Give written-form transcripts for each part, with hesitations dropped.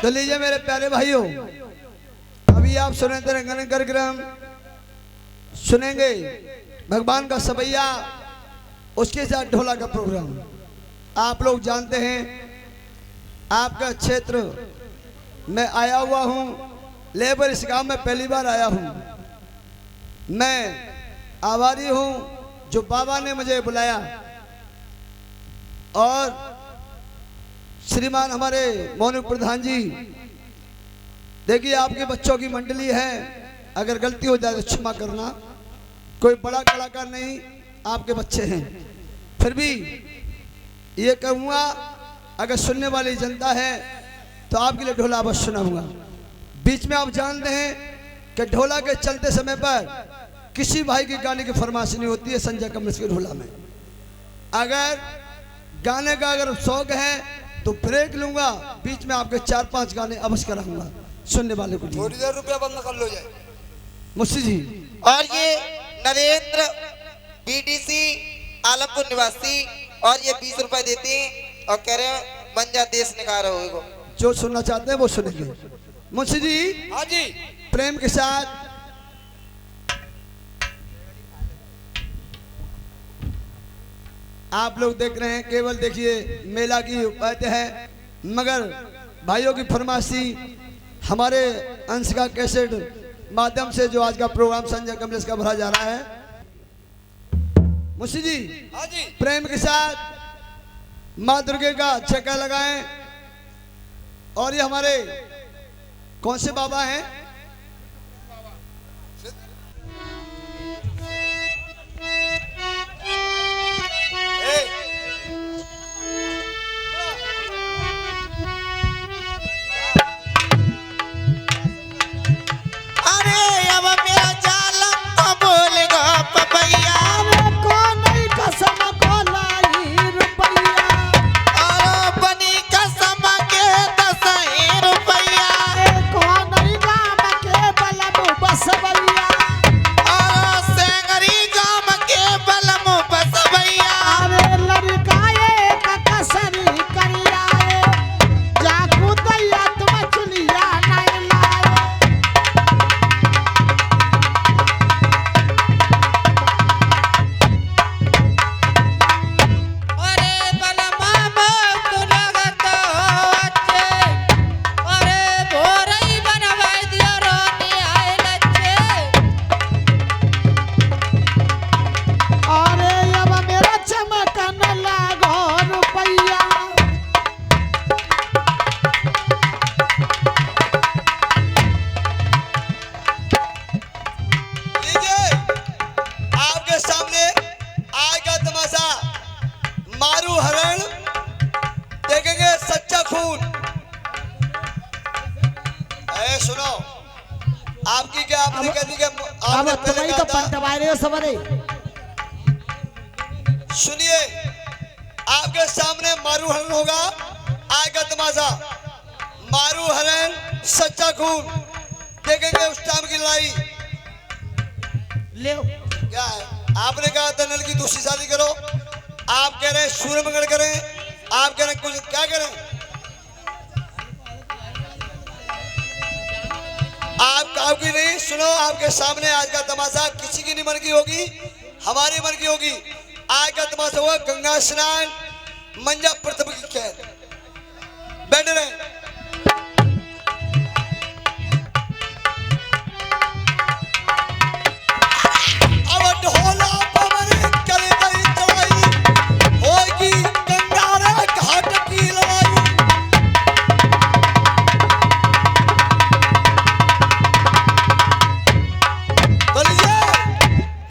तो लीजिए मेरे प्यारे भाइयों, अभी आप सुने तेरंगन कार्यक्रम सुनेंगे भगवान का सवैया, उसके साथ ढोला का प्रोग्राम। आप लोग जानते हैं आपका क्षेत्र मैं आया हुआ हूं, लेबर इस गांव में पहली बार आया हूं। मैं आभारी हूं जो बाबा ने मुझे बुलाया। और श्रीमान हमारे मोहन प्रधान जी, देखिए आपके बच्चों की मंडली है, अगर गलती हो जाए तो क्षमा करना, कोई बड़ा कलाकार नहीं, आपके बच्चे हैं। फिर भी ये कहूँगा अगर सुनने वाली जनता है तो आपके लिए ढोला अवश्य सुनाऊंगा। बीच में आप जानते हैं कि ढोला के चलते समय पर किसी भाई के गाने की फरमाइश नहीं होती है संजय कमलेश के ढोला में। अगर गाने का अगर शौक है तो ब्रेक लूंगा, बीच में आपके 4-5 गाने अवश्य कराऊंगा सुनने वाले को। थोड़ी देर रुपया बंद कर लो जाए मुझसे जी। और ये नरेंद्र बीडीसी आलमपुर निवासी, और ये 20 रुपए देते हैं और कह रहे हैं बन जा देश निकाल रहे हो। जो सुनना चाहते हैं वो सुनेंगे। मुंशी जी, हाँ जी, प्रेम के साथ आप लोग देख रहे हैं, केवल देखिए मेला की बात है, मगर भाइयों की फरमाइशी हमारे अंश का कैसेट माध्यम से जो आज का प्रोग्राम संजय कमलेश का भरा जा रहा है। मुंशी जी, हाँ जी, प्रेम के साथ माँ दुर्गे का छक्का लगाएं। और ये हमारे कौन से बाबा हैं? सुनो, आपकी क्या आपने कह दी कि आपने पहले कहा था। सुनिए, आपके सामने मारू हरण होगा, आएगा तमाशा। मारू हरण सच्चा खून, देखेंगे उस टाइम की लड़ाई। ले क्या है, आपने कहा था नल की दूसरी शादी करो, आप कह रहे हैं सूर्य मंगल करें, आप कह रहे हैं कुछ क्या करें। आपकी नहीं, सुनो, आपके सामने आज का तमाशा किसी की नहीं मन की होगी, हमारी मन की होगी। आज का तमाशा हुआ गंगा स्नान, मंजा प्रथम की कैद। बैठ रहे अब ढोला पवन करे गई चढ़ाई, होगी गंगा रे घाट की लड़ाई।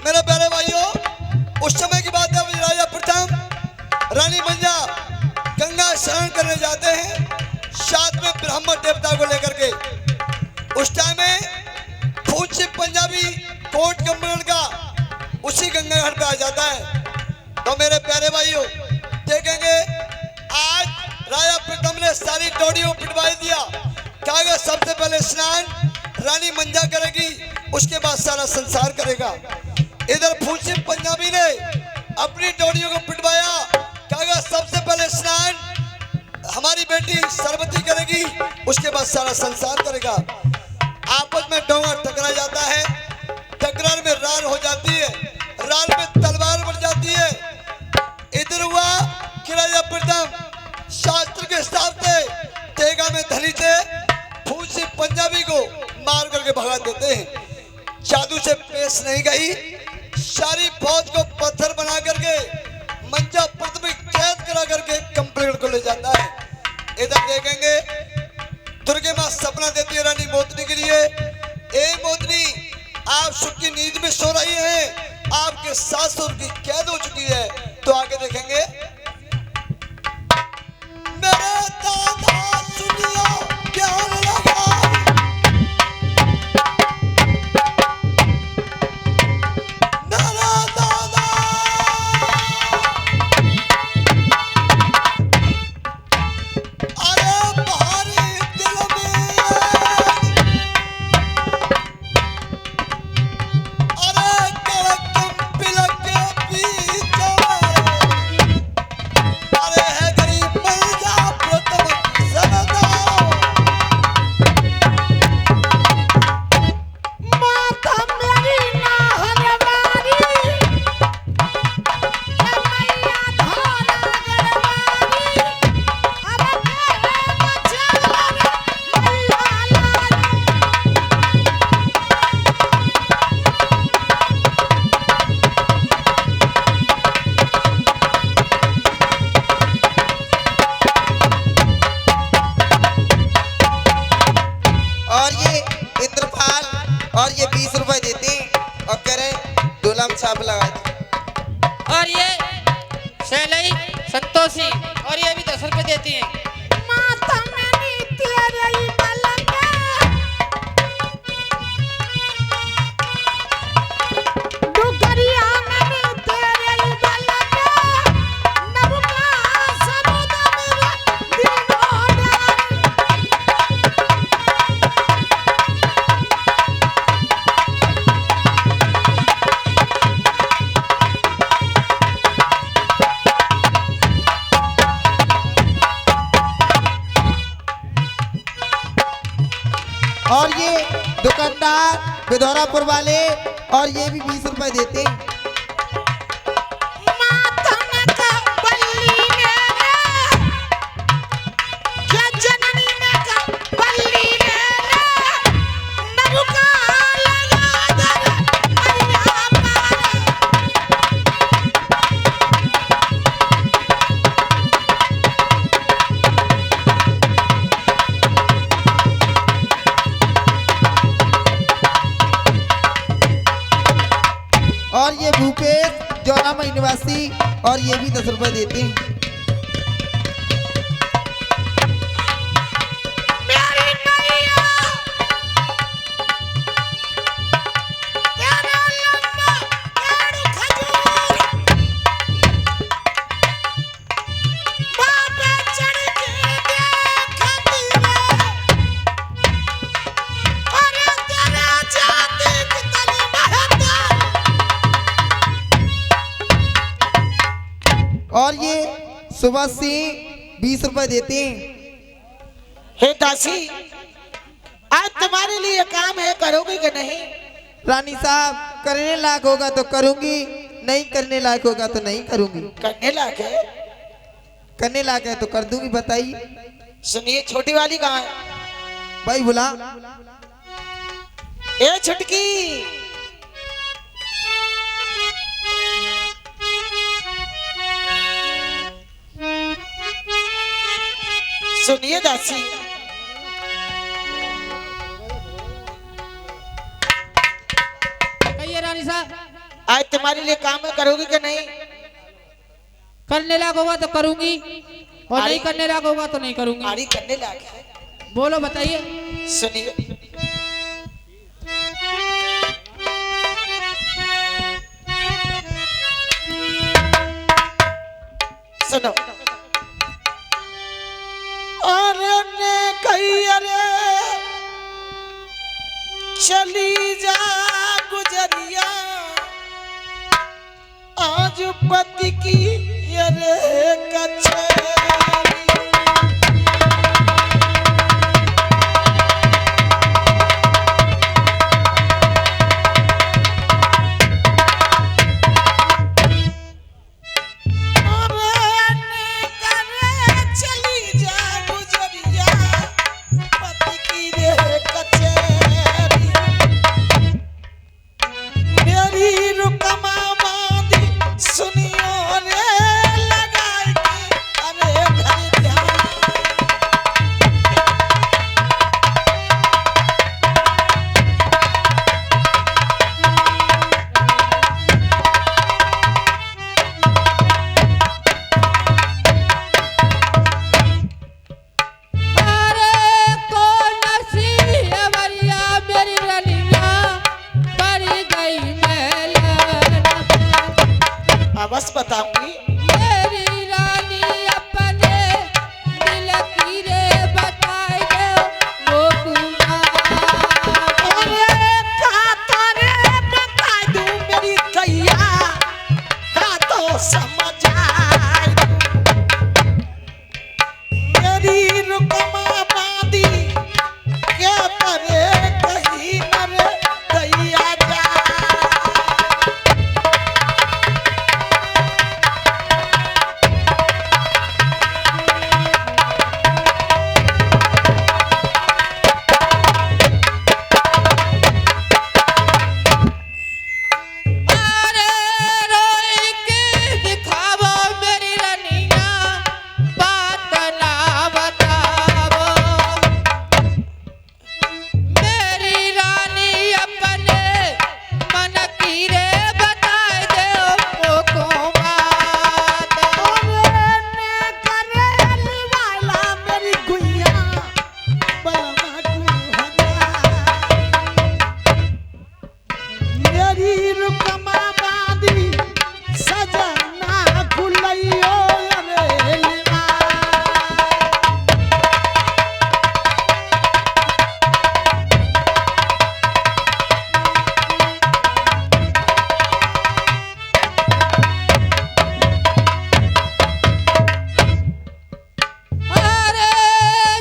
मेरे प्यारे भाइयों, उस समय की बात है, राजा प्रथम रानी मंजा गंगा स्नान करने जाते हैं साथ में ब्राह्मण देवता को लेकर के। उस टाइम में खून से पंजाबी कोट कम्बल का उसी गंगा घाट पे आ जाता है। तो मेरे प्यारे भाइयों देखेंगे, आज राजा प्रथम ने सारी डोरियों पिटवा दिया, कहा सबसे पहले स्नान रानी मंजा करेगी, उसके बाद सारा संसार करेगा। इधर फूल सिंह पंजाबी ने अपनी डोरियों को पिटवाया, कहा सबसे पहले स्नान हमारी बेटी सरबती करेगी, करेगी, उसके बाद सारा संसार करेगा। आपस में डोंगा टकरा जाता है, टकरार में रार हो जाती है, रार में तलवार बढ़ जाती है। इधर हुआ कि राजा प्रथम शास्त्र के हिसाब से तेगा में धनी थे, फूल से पंजाबी को मार करके भगा देते हैं। जादू से पेश नहीं गई, सारी फौज को पत्थर बना करके मंजा पृथ्वी कैद करा करके कंप्लेंट को ले जाता है। इधर देखेंगे दुर्गे माँ सपना देती है रानी मोतनी के लिए, ए मोतनी आप सुख की नींद में सो रही हैं, आपके सासुर की कैद हो चुकी है। तो आगे देखेंगे, मेरे दादा सुनियो ध्यान लगा, मेरा दादा अरे भारी दिल में, अरे कड़कम पिलक के बीच में, अरे है गरीब मलजा प्रथम सनदा, माता मेरी ना हरवारी, मैया धारा गरवारी, अरे के बचाला मैया लाल। और ये इंद्रपाल और ये 20 रुपए देते हैं और कह रहे डोला में छाप लगा दे। और ये शैलई संतोषी और ये भी 10 रुपए देती हैं। माता मेरी तेरे बलंगा, डुगरिया मेरी तेरे बलंगा, नबका समुद्र मेरा दिनों और ये दुकानदार बिधौरापुर वाले और ये भी 20 रुपए देते हैं। माता ने का बल्ली मेरा, क्या जननी ने का बल्ली मेरा, नबका लगा दर मैया मारे। और ये भूपेश जौना मई निवासी और ये भी 10 रुपए देते हैं। मेरी मैया तेरा लम्बा पेड़ खजूर, बाबे चढ़ के देखती है, अरे तेरा जाति कितनी महत्ता। और ये सुबह से 20 रुपए देते हैं। हे दासी, आज तुम्हारे लिए काम है, करोगे कि नहीं? रानी साहब करने लायक होगा तो करूंगी, नहीं करने लायक होगा तो नहीं करूंगी। करने लायक है? करने लायक है तो कर दूंगी, बताइए। सुनिए, छोटी वाली कहाँ है? भाई बुला। ए छुटकी, सुनिए दासी, कहिए रानी साहब, आज तुम्हारे लिए काम है, करोगे कि नहीं? करने लायक होगा तो करूंगी और अरे- नहीं करने लायक होगा तो नहीं करूंगी। हमारी करने लायक है। बोलो बताइए। सुनिए, सुनो। अरे ने कही, अरे चली जा गुजरिया, आज पति की अरे कचहरी। समझ आए मेरी रुकमा बांधी क्या करे कहीं नर दैया जा अरे रोई के दिखावो मेरी रनिया बात ना बतावो मेरी रानी अपने मन की रे बताए दे को बात मेरी गुइया बलमा मेरी रुकमा बांधी सजना खुलैयो रे लीला अरे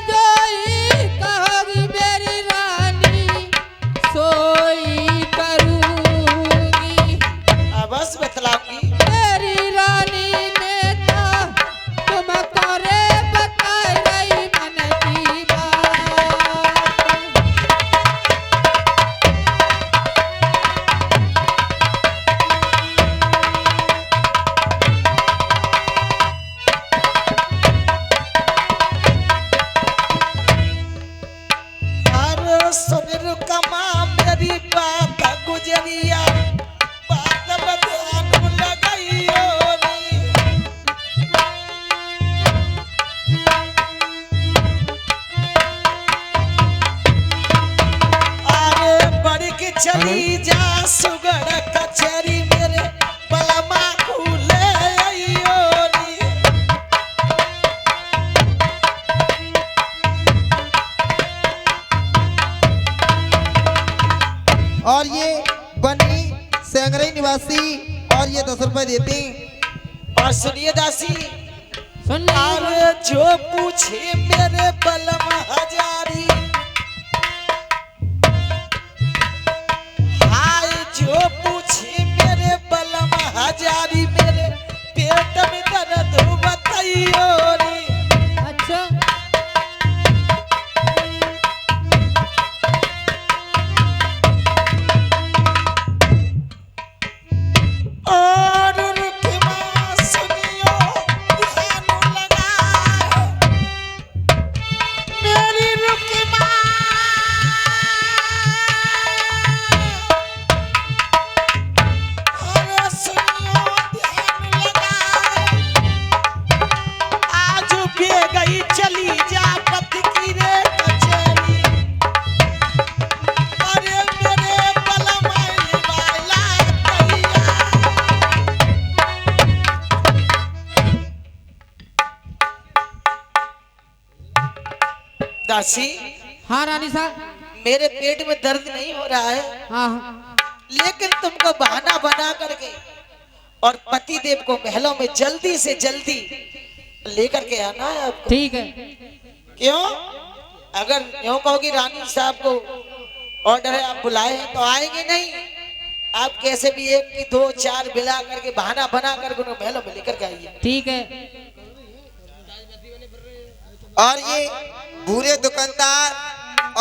जोई कहोगी मेरी रानी सोई करूंगी बस बतलाऊंगी मेरी रानी ने तो तुमको रे बताई रही मन की बात अरे सुन रुकमा मेरी बात गुजरिया बात बधान लगाइयो नी अरे बड़ी के चली जा सुगड़ कचेरी मेरे बलमा खुले आइयो नी और ये बनी सेंगरई निवासी और ये 10 रुपए देते हैं। और सुनिए दासी सुन ले अरे जो पूछे मेरे बलम हजारी हाय जो पूछे मेरे बलम हजारी मेरे पेट में दर्द बताइयो रे अच्छा और रुकमा सुनियो ध्यान लगाए मेरी रुकमा अरे सुनियो ध्यान लगाए आज भी गई चली जा पति की रे कचेरी अरे मेरे बलमाई वाला कहिया दासी हाँ रानी साहब मेरे पेट में दर्द नहीं हो रहा है हाँ हाँ लेकिन तुमको बहाना बना करके और पति देव को महलों में जल्दी से जल्दी लेकर के आना है आपको ठीक है क्यों अगर यूं कहोगी रानी साहब को ऑर्डर है आप बुलाए हैं तो आएंगे नहीं आप कैसे भी एक की 2 4 बिला करके बहाना बना करके उन्हें महलों में लेकर के आइए ठीक है और ये भूरे दुकानदार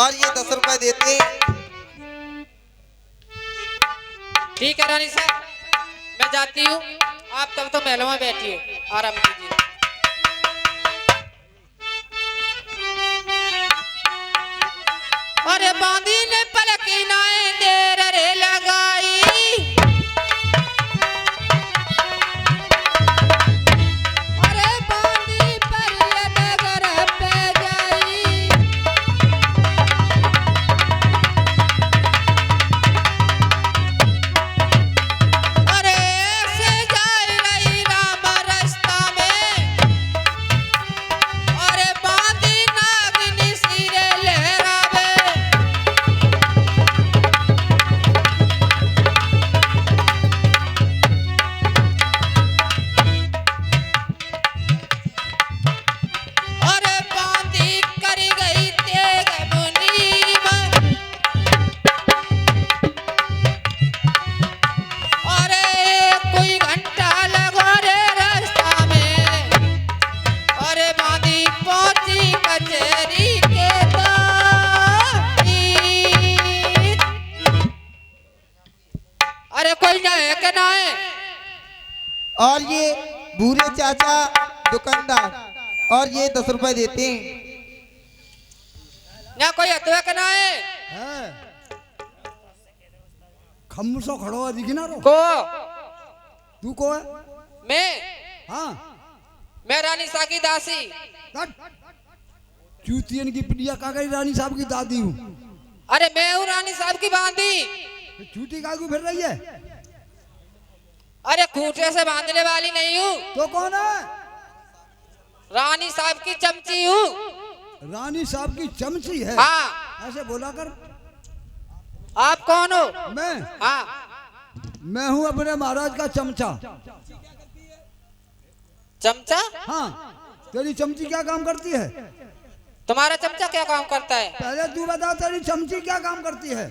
और ये 10 रुपए देते हैं। ठीक है रानी साहब मैं जाती हूँ आप तब तो महलों में बैठिए आराम कीजिए अरे बांदी ने पलकी नाए देर रे लगाई अरे बांदी पर ये नगर पे जाई अरे ऐसे जाई रही राम रास्ता में अरे बांदी नागिनी सिरे लहरावे भूरे चाचा दुकानदार और ये 10 रुपए देते हैं। यहाँ कोई हतवा का ना है खम्सो खड़ो है दिखी ना रो को तू को है मैं हाँ मैं रानी सा की दासी। चूतियन की पिटिया का गई रानी साहब की दादी हूँ। अरे मैं हूँ रानी साहब की बांधी। चूती कागू फिर रही है अरे खूंटे से बांधने वाली नहीं हूँ, तो कौन है? रानी साहब की चमची हूँ। रानी साहब की चमची है? हाँ। ऐसे बोला कर। आप कौन हो? मैं हाँ मैं हूँ अपने महाराज का चमचा। चमचा? हाँ तेरी चमची क्या काम करती है? तुम्हारा चमचा क्या काम करता है? पहले तू बता तेरी चमची क्या काम करती है?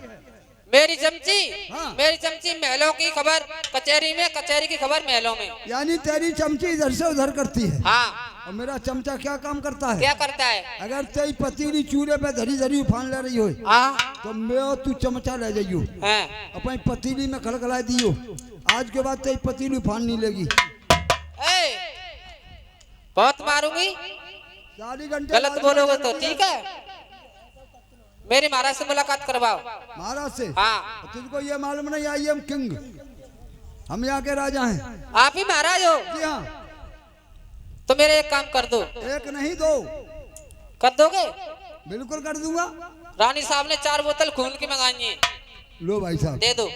मेरी चमची? हाँ। मेरी चमची महलों की खबर कचहरी में, कचहरी की खबर महलों में। यानी तेरी चमची इधर से उधर करती है? हाँ। और मेरा चमचा क्या काम करता है? क्या करता है? अगर तेरी पतीली चूल्हे पे धरी धरी उफान ले रही हो हाँ तो मैं और तू चमचा ले जाइयो हैं। अपनी पतीली में खलखला दियो। आज के बाद तेरी पतीली उफान नहीं लेगी। ए, बहुत मारूंगी 4 घंटे गलत बोलोगे तो। ठीक है मेरी महाराज से मुलाकात करवाओ। महाराज से? हाँ। तुझको ये मालूम नहीं आई एम किंग, हम यहाँ के राजा हैं। आप ही महाराज हो? जी हाँ। तो मेरे एक काम कर दो। एक नहीं 2 कर दोगे? बिल्कुल कर दूंगा। रानी साहब ने 4 बोतल खून की मंगाई है। लो भाई साहब दे दो।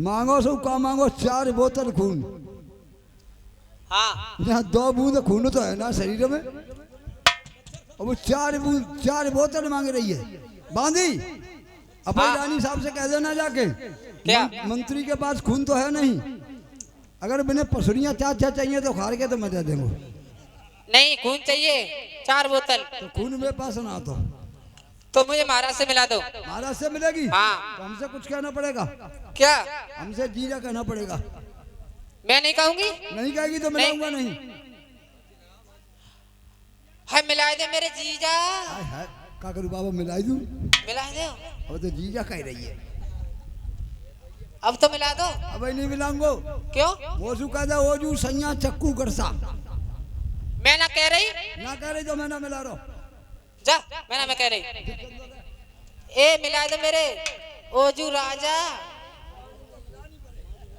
मांगो सो का मांगो 4 बोतल खून। हाँ यहाँ 2 बूंद खून तो है ना शरीर में, और वो 4 बोतल मांग रही है। बांधी अपनी हाँ। रानी साहब से कह देना जाके क्या? मंत्री के पास खून तो है नहीं, अगर मैंने पसुरियाँ 4 चाहिए तो खार के तो मैं दे देंगे। नहीं खून चाहिए 4 बोतल। तो खून मेरे पास ना तो मुझे महाराज से मिला दो। महाराज से मिलेगी? हाँ। तो हमसे कुछ कहना पड़ेगा? क्या? हमसे जीजा कहना पड़ेगा। मैं नहीं कहूंगी। नहीं कहेगी तो मिलाऊंगा नहीं। है मिला दे मेरे जीजा। हाय हाय का करूं बाबा, मिलाई दूं? मिला दो। अब तो जीजा कह रही है। अब तो मिला दो। अब नहीं मिलाऊंगो। क्यों? वो जू कहता वो जू सैया चक्कू गरसा मैं ना कह रही। ना कह रही तो मैं ना मिला रहा। जा मैं कह रही। ए मिला दो मेरे ओजू राजा,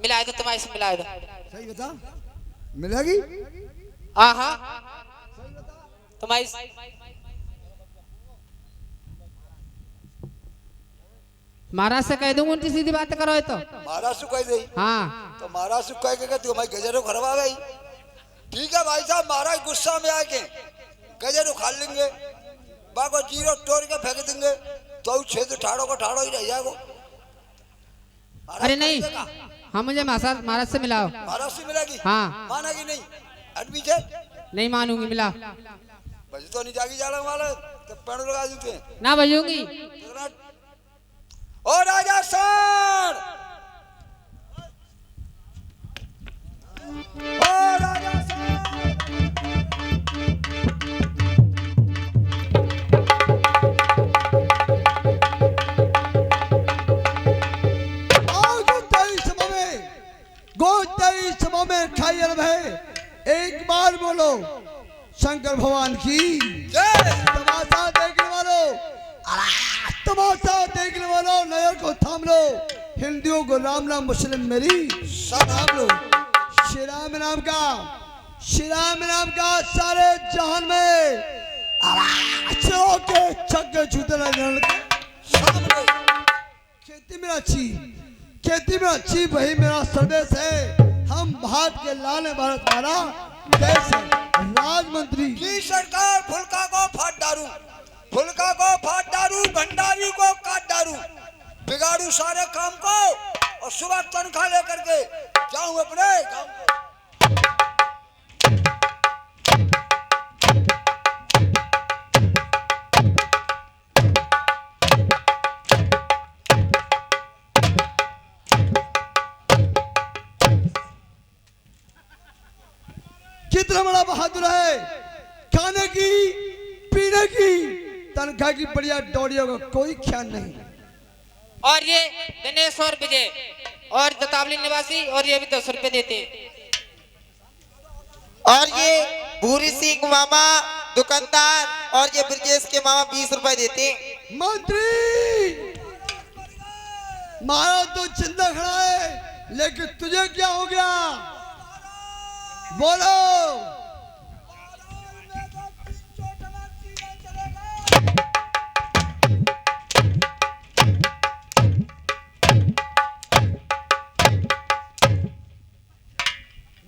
मिला दो तुम्हारे से मिला दो। सही बता, मिलेगी? हाँ तुम्हारी महाराज से कह दूंगा, उनकी सीधी बात करो तो। महाराज से कह दे। हाँ तो महाराज से कह के तू हमारी गजर खराब आ गई। ठीक है भाई साहब, महाराज गुस्सा में आके गजर उखाड़ लेंगे, बाको जीरो तोड़ के फेंक देंगे, तो छेद ठाड़ो को ठाड़ो ही रह जाएगा। अरे नहीं, हाँ मुझे महाराज से मिलाओ। महाराज से मिलेगी? हाँ। मानेगी नहीं? अडमी छे? नहीं मानूंगी, मिला। बज तो नहीं जागी जाना वाला तो पेड़ लगा देते हैं ना बजूंगी। ओ राजा सर, ओ राजा सभा में खाइए भाई, एक बार बोलो शंकर भगवान की जय। तमाशा देखने वालों, तमाशा देखने वालों नजर को थाम लो। हिंदुओं को राम नाम, मुस्लिम मेरी सब थाम लो। श्री राम नाम का, श्री राम नाम का सारे जहान में के छक्के छूते खेती में अच्छी, खेती में अच्छी वही मेरा संदेश है। हम भारत के लाल है, भारत हमारा देश है। राजमंत्री की सरकार फुलका को फाट डारू, फुलका को फाट डारू, भंडारी को काट डारू, बिगाड़ू सारे काम को और सुबह तनख्वाह लेकर के जाऊं अपने गांव को। कितना बड़ा बहादुर है, खाने की पीने की तनख्वाह की बढ़िया डोरियों का कोई ख्याल नहीं। और ये दिनेश और विजय और दतावली निवासी और ये भी 10 रुपए देते हैं। और ये भूरी सिंह मामा दुकानदार और ये ब्रजेश के मामा 20 रुपए देते हैं। मंत्री मारा तो जिंदा खड़ा है, लेकिन तुझे क्या हो गया? बोलो।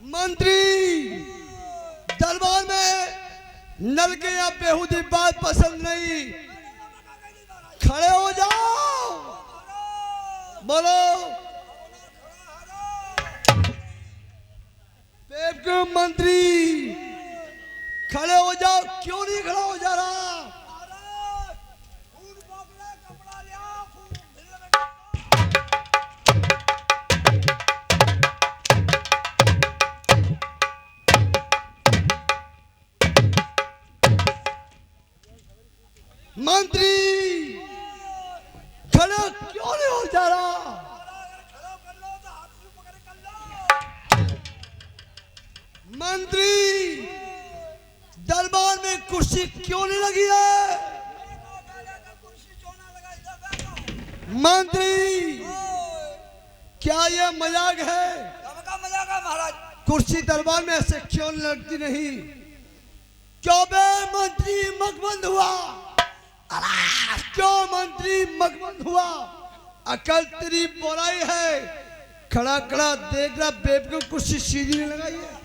मंत्री दरबार में नल के या बेहूदी बात पसंद नहीं, खड़े हो जाओ। बोलो। बेवकूफ मंत्री खड़े हो जाओ। क्यों नहीं खड़ा हो जा रहा? मंत्री खड़े क्यों नहीं हो जा रहा? मंत्री दरबार में कुर्सी क्यों नहीं लगी है? मंत्री क्या यह मजाक है? मजाक है महाराज। कुर्सी दरबार में ऐसे क्यों लगती नहीं? क्यों बे मंत्री मकबंद हुआ? क्यों मंत्री मकबंद हुआ? अकल तेरी बुराई है। खड़ा खड़ा देख रहा बेवकूफ, कुर्सी सीधी नहीं लगाई है।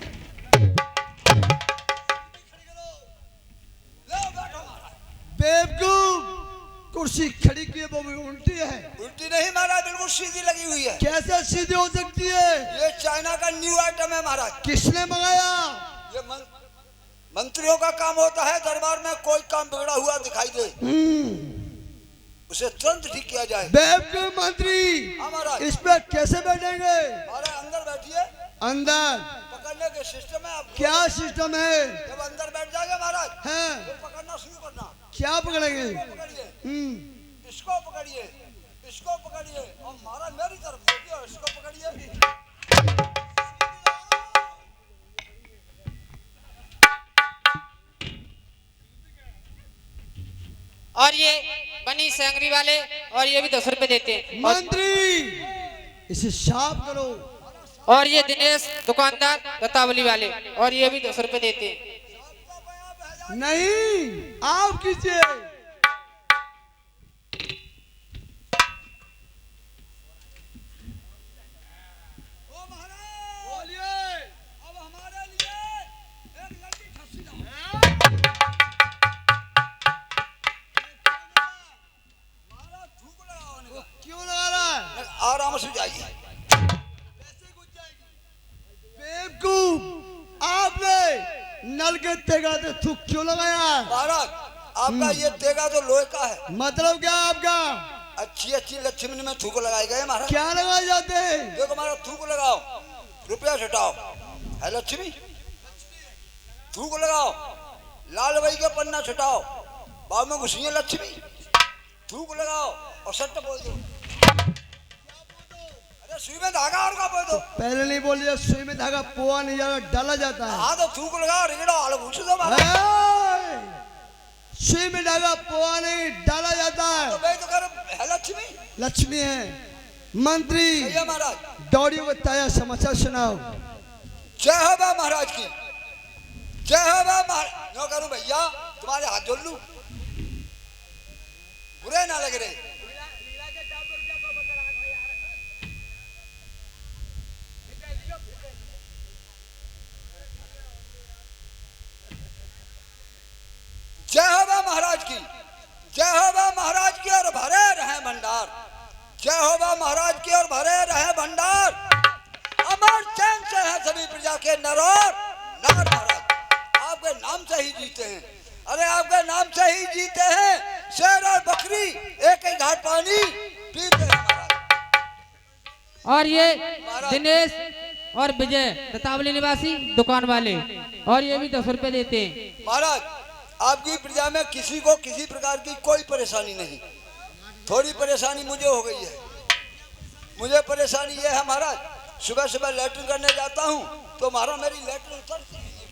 बेवकूफ कुर्सी खड़ी की है, वो भी उल्टी है। उल्टी नहीं महाराज, बिल्कुल सीधी लगी हुई है। कैसे सीधी हो सकती है? ये चाइना का न्यू आइटम है महाराज। किसने मंगाया? ये मंत्रियों का काम होता है, दरबार में कोई काम बिगड़ा हुआ दिखाई दे उसे तुरंत ठीक किया जाए। बेवकूफ मंत्री हमारा इस पे कैसे बैठेंगे? हमारे अंदर बैठिए। अंदर पकड़ने के सिस्टम है आपको। क्या सिस्टम है? जब अंदर बैठ जाएगा महाराज हैं? तो पकड़ना शुरू करना। क्या पकड़ेंगे? पकड़िए, इसको पकड़िए, इसको पकड़िए और महाराज मेरी तरफ देखिए और इसको पकड़िए। और ये बनी सेंगरी वाले और ये भी 10 रुपए देते हैं। मंत्री इसे साफ करो। और ये दिनेश दुकानदार दतावली वाले और ये भी 10 रुपए देते हैं। नहीं, आप कीजिए। बोलिए। अब हमारे लिए एक लड़की खस्सी लाओ। महाराज थूक लगाओ इनका। क्यों लगा रहा है? आराम से जाइए। बेवकूफ, आपने नल के तेगा से थूक क्यों लगाया? महाराज आपका ये तेगा तो लोहे का है। मतलब क्या आपका? अच्छी अच्छी लक्ष्मी में थूक लगाए गए महाराज। क्या लगाए जाते हैं? देखो महाराज थूक लगाओ, रुपया छटाओ है लक्ष्मी। थूक लगाओ, लाल वही का पन्ना छटाओ, बाद में घुसिए लक्ष्मी। थूक लगाओ और सट्ट बोल दो। अरे सुई में धागा और का बोल दो। पहले नहीं बोलिए, सुई में धागा पोआ नहीं जाता, डाला जाता है। हाँ तो थूक लगाओ, रिगड़ो, आलू घुस दो महाराज। ए! सुई में धागा पोआ नहीं डाला जाता तो है। मैं तो कर है लक्ष्मी। लक्ष्मी है। मंत्री भैया महाराज दौड़ियों को ताजा समाचार सुनाओ। जय हो बा महाराज की, जय हो बा महाराज। नो करूं भैया, तुम्हारे हाथ जोड़ लूं, बुरे ना लग रहे। जय हो बा महाराज की, जय हो बा महाराज की और भरे रहे भंडार। जय हो बा महाराज की और भरे रहे भंडार। अमर चैन से है सभी प्रजा के नर और नार। महाराज आपके नाम से ही जीते हैं। अरे आपके नाम से ही जीते हैं। शेर और बकरी एक ही घाट पानी पीते हैं महाराज। और ये दिनेश और विजय दतावली निवासी दुकान वाले और ये भी 10 रुपए देते हैं। महाराज आपकी प्रजा में किसी को किसी प्रकार की कोई परेशानी नहीं। थोड़ी परेशानी मुझे हो गई है। मुझे परेशानी ये है महाराज, सुबह सुबह लैट्रिन करने जाता हूँ तो महाराज मेरी लैट्रिन उतरती नहीं है।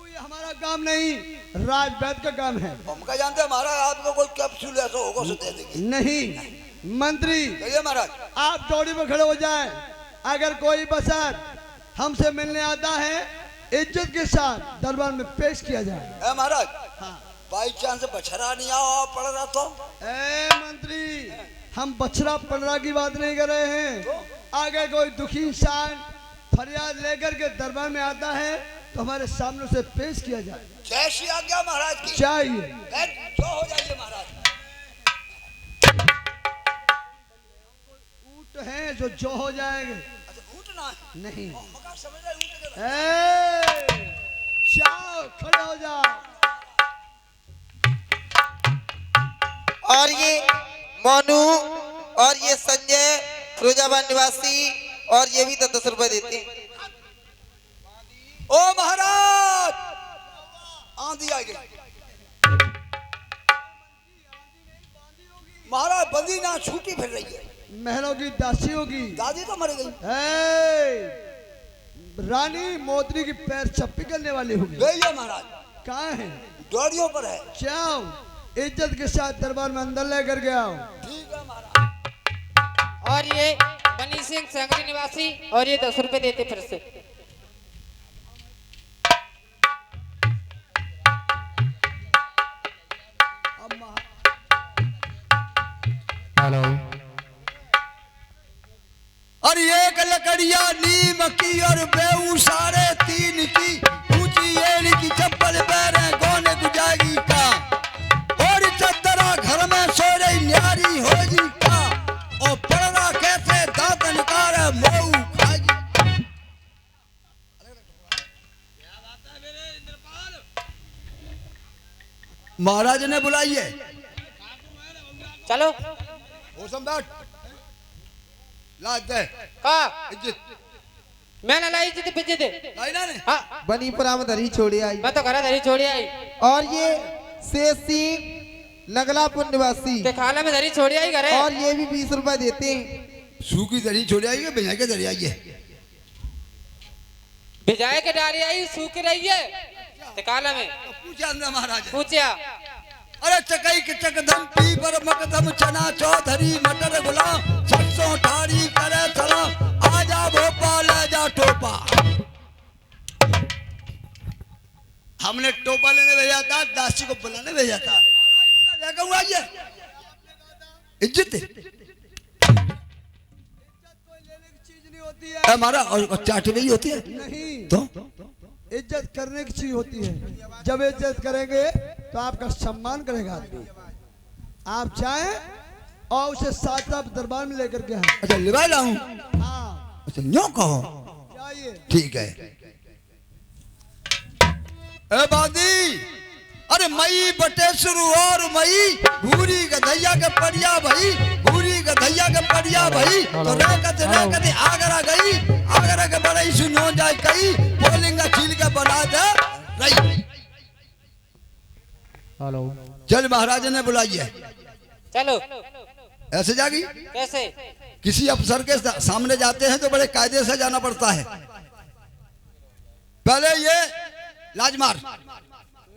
ये हमारा काम नहीं, राज वैद्य का काम है। हम क्या जानते हैं महाराज, आपको कोई कैप्सूल ऐसा होगा तो दे देंगे। नहीं मंत्री, कहिए महाराज। आप चौड़ी में खड़े हो जाएं। अगर कोई बसर हमसे मिलने आता है, इज्जत के साथ दरबार में पेश किया जाए। है महाराज। हाँ। बाई चांस बछड़ा नहीं आओ पड़ रहा तो ए मंत्री, हम बछड़ा पड़रा की बात नहीं कर रहे हैं। अगर कोई दुखी इंसान फरियाद लेकर के दरबार में आता है तो हमारे सामने से पेश किया जाए। जैसी आज्ञा महाराज की। चाहिए जो हो जाइए महाराज। ऊँट हैं जो हो जाएंगे। अच्छा ऊँटना है? नहीं मगर समझ रहे ऊँट के ए, जाओ खड़े हो जाओ। और ये मोनू और ये संजय फिरोजाबाद निवासी, और ये भी 10 रुपए देते हैं। ओ महाराज, आंधी आ गई महाराज। बंदी ना छूटी फिर रही है। महलों की दासी होगी। दादी तो मर गई। रानी मोतरी की पैर चप्पी करने वाली होगी। भैया महाराज कहाँ है? डोरियों पर है। जाओ इज्जत के साथ दरबार में अंदर लेकर के आओ। ठीक है महाराज। और ये बनी सिंह संगरी निवासी, और ये 10 रुपए देते फिर से। हेलो। और एक लकड़िया नीम की और बेऊ साढ़े 3 की, ऊंची एड़ी की चप्पल पैरे गोने गुजागी का, और चदरा घर में सो रही न्यारी होगी का, और पड़ना कैसे दांत निकाल मोऊ खागी। महाराज ने बुलाई है। चलो वो सम्राट लाज दे का इज्जत मैंने लाई इज्जत बिज्जत। लाई ना ने। हाँ बनीपुरा में दरी छोड़ी आई। मैं तो घर धरी छोड़ी आई। और ये शेष सिंह नगलापुर निवासी, ते खाला में धरी छोड़ी आई घरे। और ये भी 20 रुपए देते हैं। सूखी दरी छोड़ आई है, बिना के दरी आई है। भिजाए के डाली आई, सूख रही है ते खाला में। पूछा अंदर महाराज। पूछा अरे चकई के चकदम पी पर मकदम चना चौधरी मटर गुलाम सरसों ठाड़ी करे सलाम, आजा भोपाल आजा टोपा। हमने टोपा लेने भेजा था, दासी को बुलाने भेजा था। आइए इज्जत हमारा और चाटी नहीं होती है। नहीं तो इज्जत करने की चीज होती है। जब इज्जत करेंगे तो आपका सम्मान करेगा आदमी। आप चाहें और उसे साथ साथ दरबार में लेकर के आए। अच्छा लिवा लाऊं? हाँ अच्छा न्यों कहो। चाहिए। ठीक है। ए बादी, अरे मई बटे शुरू और मई, भूरी गधैया के पड़िया भाई, भूरी गधैया के पड़िया भाई, तो रेकत आगरा गई, आगरा के बड़ई सुनो जाए कई, बोलिंगा छील के बना दे रही। हेलो। चल महाराज ने बुलाई है। चलो ऐसे जागी? कैसे? किसी अफसर के सामने जाते हैं तो बड़े कायदे से जाना पड़ता है। पहले ये लाजमार,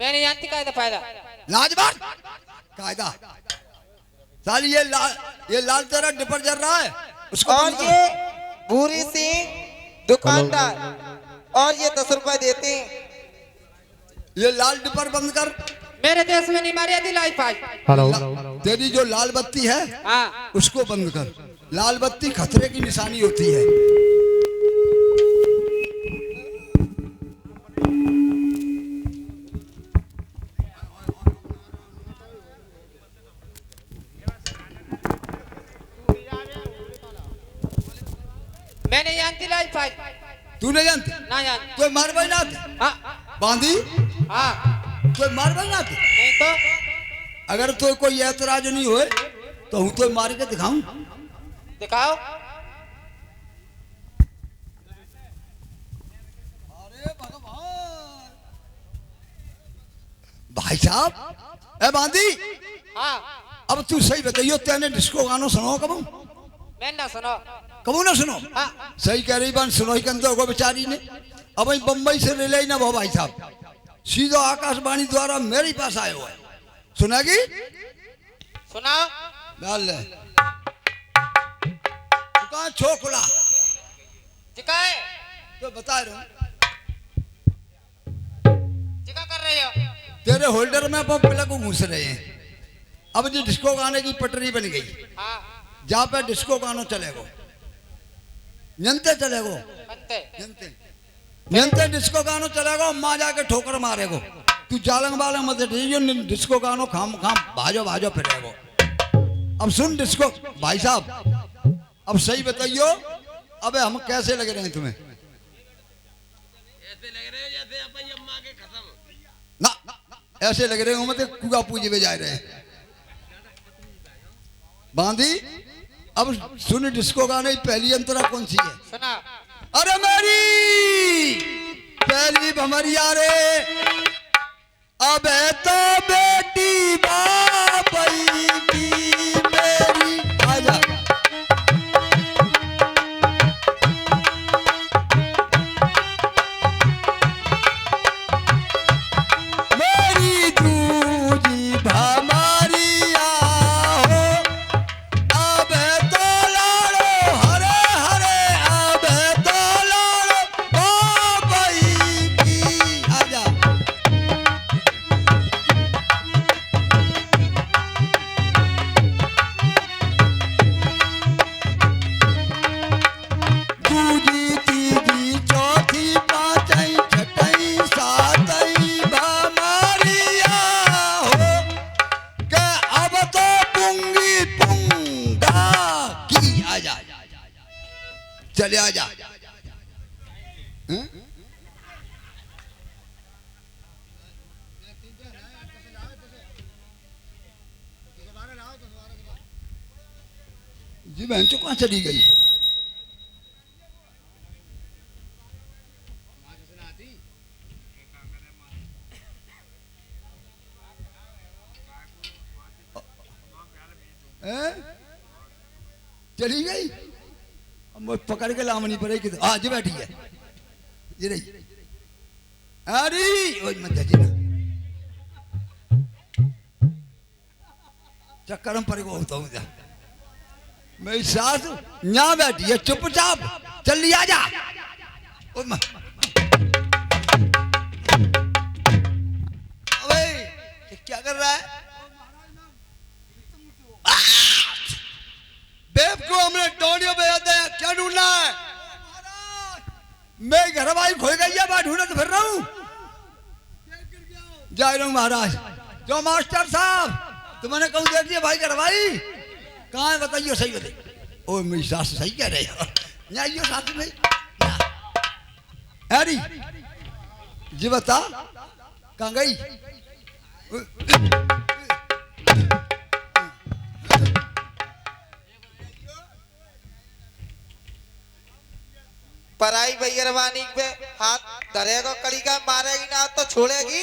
मैं नहीं जानती कायदा फायदा। लाजमार कायदा। साली ये लाल तेरा डिपर जल रहा है उसको। और ये भूरी सिंह दुकानदार, और ये 10 रुपए देते हैं। ये लाल डिपर बंद कर। मेरे देश में नहीं मारी आती लाइफ आज। हेलो। तेरी जो लाल बत्ती है हाँ उसको बंद कर। लाल बत्ती खतरे की निशानी होती है। मैं नहीं जानती लाइफ आज। तू नहीं जानती? ना जान। कोई मार भाई ना आती? हाँ बांधी हाँ कोई मार भाई ना आती? नहीं तो अगर तो कोई ऐतराज नहीं होए तो हूँ तो मार के दिखाऊं। दिखाओ। अरे भगवान भाई साहब। ए बांधी हाँ अब तू सही बताइयो, तेने डिस्को गानो सुनो कबू? मैं ना सुनो। कबू ना सुनो? हाँ। सही कह रही बात, सुनो ही कंदो होगो बेचारी ने। अब वही बम्बई से ले ही ना वो भाई साहब, सीधा आकाशवाणी द्वारा मेरे पास आए हुए। सुनागी? सुना। डाल ले दुकान छोकला जिका है? तो बता रहा हूँ, जिका कर रहे हो? तेरे होल्डर में पंप प्लग घुस रहे हैं। अब जो डिस्को गाने की पटरी बन गई, हाँ। जहाँ पे डिस्को गानो चलेगो, जनते चलेगो, बनते। जनते जनते डिस्को गानो चलेगो, माँ जाके ठोकर मारेगो। तू जालंग बालंग मत दीजियो, डिस्को गानो खाम खाम भाजो भाजो फिरेगो। अब सुन डिस्को भाई साहब, अब सही बताइयो, अबे हम कैसे लग रहे हैं तुम्हें? ऐसे लग रहे हो जैसे अपन अम्मा के खत्म। ना ऐसे लग रहे हो मत कुआ पूजे में जा रहे हैं बांधी। अब सुन डिस्को गाने की पहली अंतरा कौन सी है? सुना। अरे मेरी पहली भमरिया रे, अब तो बेटी बाबई की मेरी। आजा मेरी दूजी भमरिया हो, अब तो लाड़ो हरे हरे, अब तो लाड़ो बाबई की। आजा दूजी तीजी चौथी पांचई छठई सातई भमरिया हो, के अब तो पुंगी पुंगा की। आजा चले आजा। हैं? जी बहन चो कहाँ चली गई? हैं? चली गई? अब मैं पकड़ के लामनी पड़ेगी। तो आज बैठी है ये रही। अरे ओए मत जी ना, चक्कर में पड़ेगा होता हूँ। मेरी सास यहाँ बैठी है चुपचाप, चल लिया जा। ओए माँ अबे ये क्या कर रहा है? बेब को हमने टोनियो भेज दिया, क्या ढूंढना है? मैं घर वाली खोल गई है, मैं ढूंढने तो फिर रहा हूँ। जय राम महाराज। जो मास्टर साहब तुमने कहूँ देख दिया भाई घर भाई कहाँ है? बताइए सही बताइए। ओ मेरी सास सही कह रहे हो, आइयो साथ में। अरे जी बता कहाँ गई? पराई भैरवानी पे हाथ धरेगा, कड़ीगा मारेगी ना तो छोड़ेगी।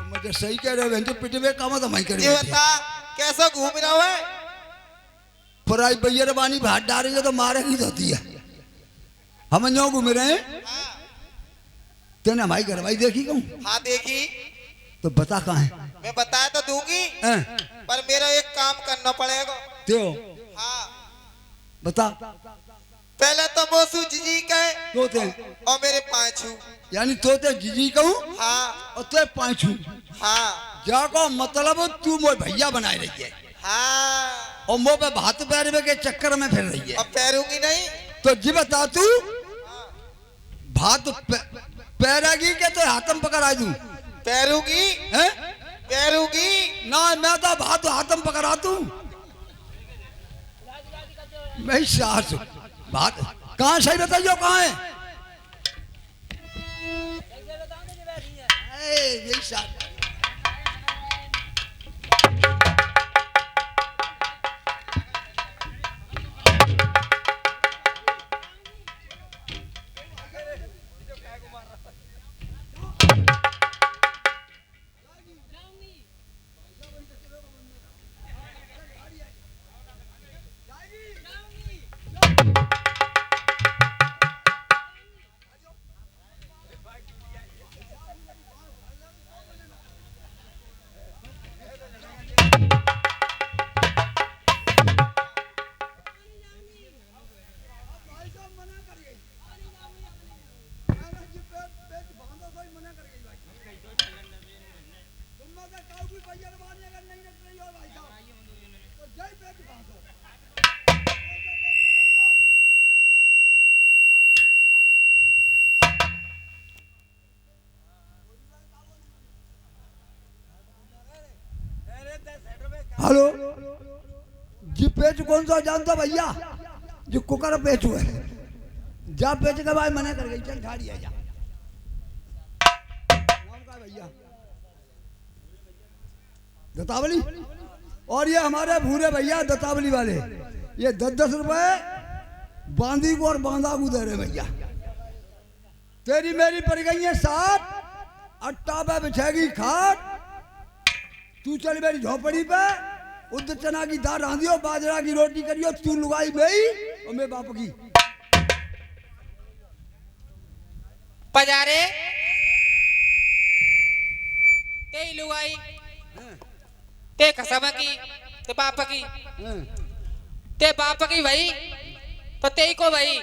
मुझे सही कह रहे हो, पिटे में काम तो मैं ये बता कैसा घूम रहा है? पराई भैरवानी पे हाथ डालेंगे तो मारेगी तो होती है। हम जो घूम रहे हैं तेने हमारी घरवाई देखी कहूँ? हाँ देखी। तो बता कहाँ है? मैं बता तो दूंगी, हैं? पर मेरा एक काम करना पड़ेगा। त्यो हाँ बता। पहले तो मोसू जीजी कहे तोते और मेरे पांचू। यानी तोते जीजी कहूँ हाँ और ते पांचू। हाँ जाको मतलब तू मोर भैया बनाए रही है हाँ। और मुँह पे भात पैरवे के चक्कर में फिर रही है। अब पैरूंगी नहीं तो जी बता तू भात पैरेगी के तो हाथम पकड़ा दूं? पैरूंगी हैं? पैरूंगी ना मैं तो भात हाथम पकड़ा दूं। मैं सास बात कहाँ सही बताइयो कहाँ है? यही सास कौन सा जानता भैया जो कुकर बेचू है जा बेच के भाई मना कर गई चल गाड़ी आ जा नाम का भैया दत्तावली और ये हमारे भूरे भैया दत्तावली वाले ये 10-10 रुपए बांदी को और बांधा को दे रहे भैया तेरी मेरी पड़ गई है 7 अट्टा पे बिछेगी खाट तू चल मेरी झोपड़ी पे उधर चना की दाल रांधियो बाजरा की रोटी करियो तू लुगाई मेरी और मेरे बाप की पजारे ते लुगाई ते कसम की ते बाप की ते बाप की भाई तो ते को भाई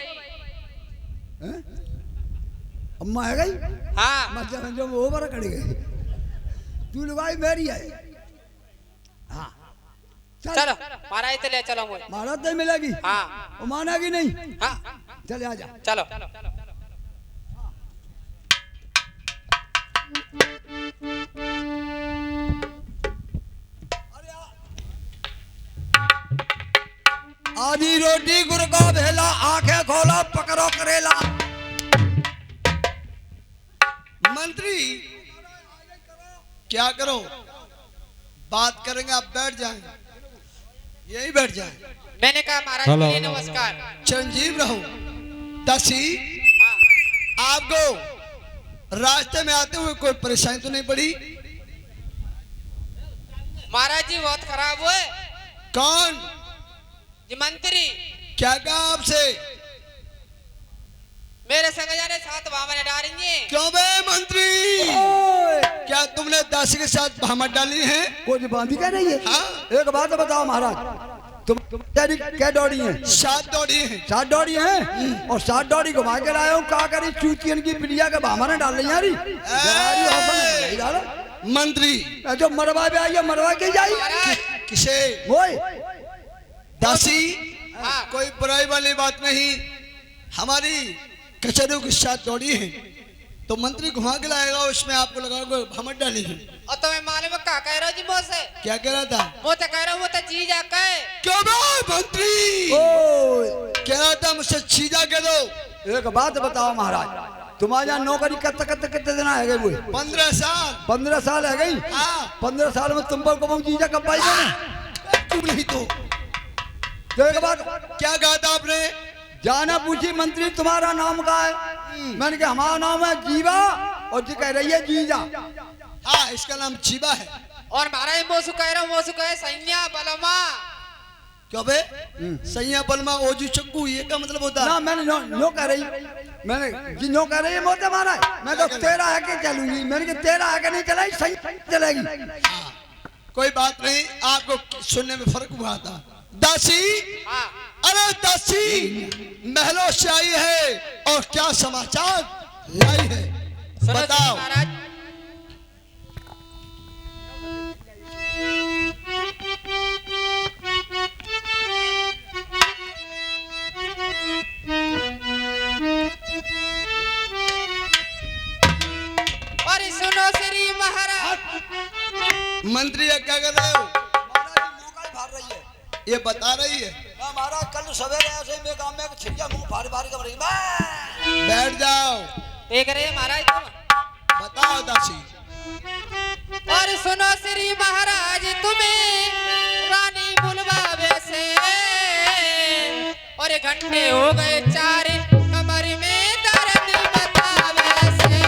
अम्मा है गई हाँ मजा जो वो बार कड़ी गई तू लुगाई मेरी है हाँ चलो महाराज तो ले चलो मुझे महाराज तो मिलेगी हाँ वो मानेगी नहीं हाँ चल आ जा चलो आधी रोटी गुड़ का भेला आंखें खोला पकड़ो करेला मंत्री क्या करो बात करेंगे आप बैठ जाएं यही बैठ जाएं मैंने कहा महाराज के लिए नमस्कार चिरंजीव रहो दासी आपको रास्ते में आते हुए कोई परेशानी तो नहीं पड़ी महाराज जी बहुत खराब हुए कौन जी मंत्री क्या कहा आपसे मेरे संग जाने साथ भावने डालेंगे क्यों बे मंत्री क्या तुमने दासी के साथ भामट डाली है कोई बांधी कह रही है हाँ? एक बात बताओ महाराज तुम क्या दौड़ी है 7 दौड़ी है 7 दौड़ी है और 7 दौड़ी घुमा के लाया हूँ क्या करी चूतियन की पिलिया के भामा ने डाल रही यारी मंत्री जो मरवा भी आई है मरवा के जाई किसे ओए दासी हाँ। कोई बुराई वाली बात नहीं हमारी कचहरियों के साथ दौड़ी है तो मंत्री घुमा के लाएगा उसमें आपको लगा भमट डाली है और तुम्हें मालूम है क्या कह रहा जी मुझसे क्या कह रहा था वो तो कह रहा हूँ वो तो चीज आका है क्यों बे मंत्री कह रहा था मुझसे चीजा कह दो एक बात बताओ महाराज तुम्हारे यहाँ नौकरी कितने दिन है गई 15 साल 15 साल है गई हाँ 15 साल में तुम पर को चीजा कब पाई तुम नहीं तो एक बात क्या कहा था आपने जाना पूछी मंत्री तुम्हारा नाम का है मैंने कहा हमारा नाम है जीवा और जी कह रही है जीजा हाँ इसका नाम जीवा है और महाराज मोसू कह रहा हूँ मोसू कहे सैया बलमा क्यों बे सैया बलमा ओजू चक्कू ये क्या मतलब होता ना मैंने नो कह रही मैंने जी नो कह रही है मोते मारा मैं तो तेरा है कि चलूंगी मैंने कहा तेरा है कि नहीं चलाई सही चलेगी हाँ, कोई बात नहीं आपको सुनने में फर्क हुआ था दासी हाँ अरे दासी महलों से आई है और क्या समाचार लाई है सुनो जी बताओ महाराज और सुनो श्री महाराज मंत्री ये क्या कर रहे हो फाड़ रही है ये बता रही है हमारा कल सवेरे ऐसे ही मेरे गांव में छिटिया मुंह फाड़ फाड़ कर रही बैठ जाओ देख रहे हैं महाराज तुम बताओ दासी और सुनो श्री महाराज तुम्हें रानी बुलवावे से और घंटे हो गए 4 कमर में दर्द बतावे से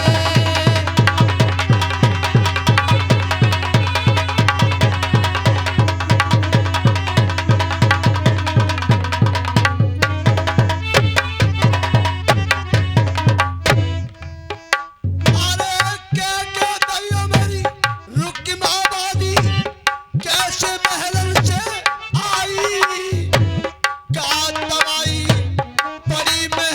अरे क्या क्या दैयो मेरी रुक की माबादी कैसे महलन से आई का दवाई पड़ी में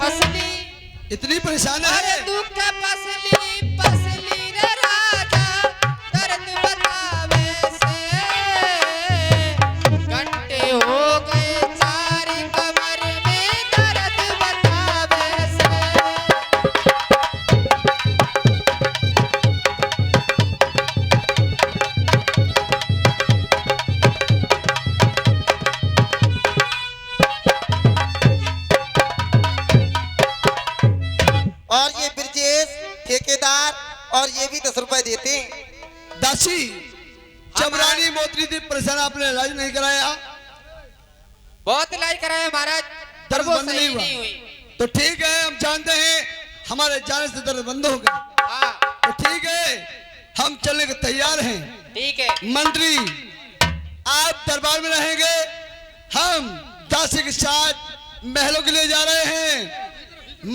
फसली इतनी परेशान अरे है। दुख फसली फसली रे राजा दर्द बतावे से घंटे हो गए चारी कमर में दर्द बतावे से। और ये ब्रजेश ठेकेदार और ये भी 10 रुपए देते हैं। दासी चमरानी मोतरी थी परेशान, आपने इलाज नहीं कराया बहुत इलाज कराया महाराज, दर्द वो बंद सही नहीं नहीं हुआ। हुई। तो ठीक है, हम जानते हैं हमारे जाने से दर्द बंद हो गए। हाँ तो ठीक है, हम चलने के तैयार हैं। ठीक है। मंत्री आप दरबार में रहेंगे, हम दासी के साथ महलों के लिए जा रहे हैं।